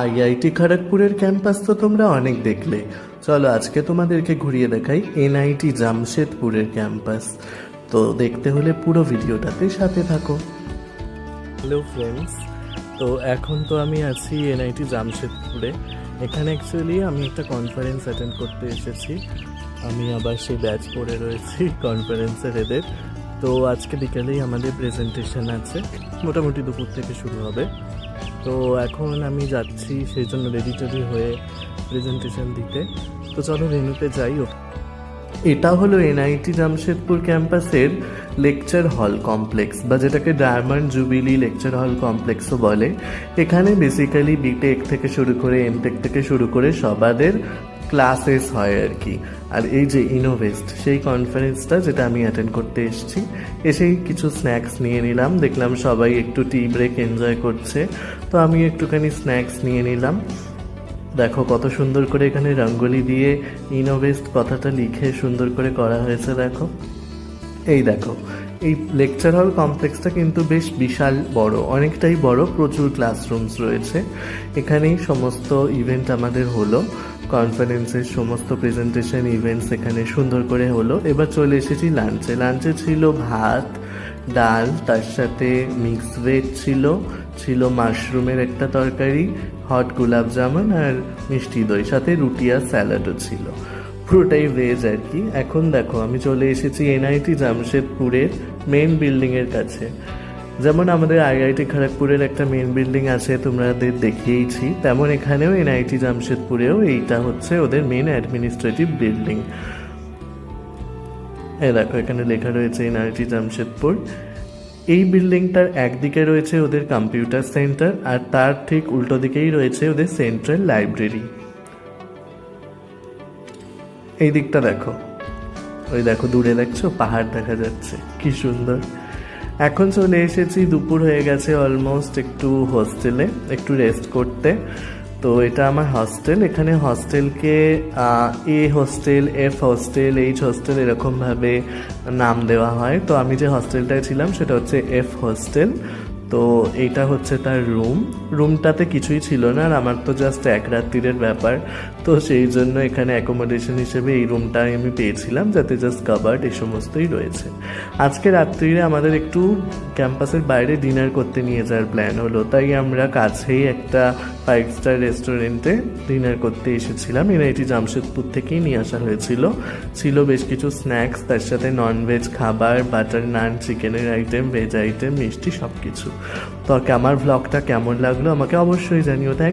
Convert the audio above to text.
IIT খড়গপুরের campus তো তোমরা অনেক দেখলে। চলো আজকে তোমাদেরকে ঘুরিয়ে দেখাই এনআইটি জামশেদপুরের ক্যাম্পাস। তো দেখতে হলে পুরো ভিডিওটাতে সাথে থাকো। হ্যালো ফ্রেন্ডস, তো এখন তো আমি আছি এনআইটি জামশেদপুরে। এখানে অ্যাকচুয়ালি আমি একটা কনফারেন্স অ্যাটেন্ড করতে এসেছি। আমি আবার সেই ব্যাচ পড়ে রয়েছি কনফারেন্সের এদের। তো আজকে বিকেলেই আমাদের প্রেজেন্টেশন আছে, মোটামুটি দুপুর থেকে শুরু হবে। তো এখন আমি যাচ্ছি, সেই জন্য রেডি টেডি হয়ে প্রেজেন্টেশন দিতে। তো চলো ভেন্যুতে যাই। এটা হলো এনআইটি জামশেদপুর ক্যাম্পাসের লেকচার হল কমপ্লেক্স, বা যেটাকে ডায়মন্ড জুবিলি লেকচার হল কমপ্লেক্সও বলে। এখানে বেসিক্যালি বিটেক থেকে শুরু করে এমটেক থেকে শুরু করে সবাদের ক্লাসেস হয় আর কি। আর এই যে ইনোভেস্ট, সেই কনফারেন্সটা যেটা আমি অ্যাটেন্ড করতে এসেছি, এসেই কিছু স্ন্যাক্স নিয়ে নিলাম। দেখলাম সবাই একটু টি ব্রেক এনজয় করছে, তো আমি একটুখানি স্ন্যাক্স নিয়ে নিলাম। দেখো কত সুন্দর করে এখানে রঙ্গোলি দিয়ে ইনোভেস্ট কথাটা লিখে সুন্দর করে করা হয়েছে। দেখো, এই দেখো, এই লেকচার হল কমপ্লেক্সটা কিন্তু বেশ বিশাল বড়, অনেকটাই বড়, প্রচুর ক্লাসরুমস রয়েছে। এখানেই সমস্ত ইভেন্ট আমাদের হলো, কনফারেন্সের সমস্ত প্রেজেন্টেশন ইভেন্টস এখানে সুন্দর করে হলো। এবার চলে এসেছি লাঞ্চে। লাঞ্চে ছিল ভাত, ডাল, তার সাথে মিক্স ভেজ ছিল মাশরুমের একটা তরকারি, হট গোলাপ জামুন আর মিষ্টি দই, সাথে রুটি আর স্যালাডও ছিল। পুরোটাই ভেজ আর কি। এখন দেখো আমি চলে এসেছি এনআইটি জামশেদপুরের মেন বিল্ডিংয়ের কাছে। যেমন আমাদের আইআইটি খড়গপুরের একটা মেন বিল্ডিং আছে, তোমাদের দেখিয়েছি, তেমন এখানেও এনআইটি জামশেদপুরেও এইটা হচ্ছে ওদের মেন অ্যাডমিনিস্ট্রেটিভ বিল্ডিং। দেখো এখানে লেখা রয়েছে এনআইটি জামশেদপুর। এই বিল্ডিংটার একদিকে রয়েছে ওদের কম্পিউটার সেন্টার, আর তার ঠিক উল্টো দিকেই রয়েছে ওদের সেন্ট্রাল লাইব্রেরি। এই দিকটা দেখো, ওই দেখো দূরে দেখছো পাহাড় দেখা যাচ্ছে, কি সুন্দর। এখন চলে এসেছি, দুপুর হয়ে গেছে অলমোস্ট, একটু হোস্টেলে একটু রেস্ট করতে। তো এটা আমার হস্টেল। এখানে হস্টেলকে A hostel, F hostel, H hostel এরকমভাবে নাম দেওয়া হয়। তো আমি যে হস্টেলটায় ছিলাম সেটা হচ্ছে এফ হোস্টেল। তো এইটা হচ্ছে তার রুমটাতে কিছুই ছিল না, আর আমার তো জাস্ট এক রাত্রিরের ব্যাপার। তো সেই জন্য এখানে অ্যাকোমোডেশন হিসেবে এই রুমটাই আমি পেয়েছিলাম, যাতে জাস্ট কাবার্ড এই সমস্তই রয়েছে। আজকে রাত্রিরে আমাদের একটু ক্যাম্পাসের বাইরে ডিনার করতে নিয়ে যাওয়ার প্ল্যান হলো, তাই আমরা কাছেই একটা 5 স্টার রেস্টুরেন্টে ডিনার করতে এসেছিলাম। এনআইটি জামশেদপুর থেকেই নিয়ে আসা হয়েছিল। ছিল বেশ কিছু স্ন্যাক্স, তার সাথে ননভেজ খাবার, বাটার নান, চিকেনের আইটেম, ভেজ আইটেম, মিষ্টি, সব কিছু। তো আমার ভ্লগটা কেমন লাগলো আমাকে অবশ্যই জানিও।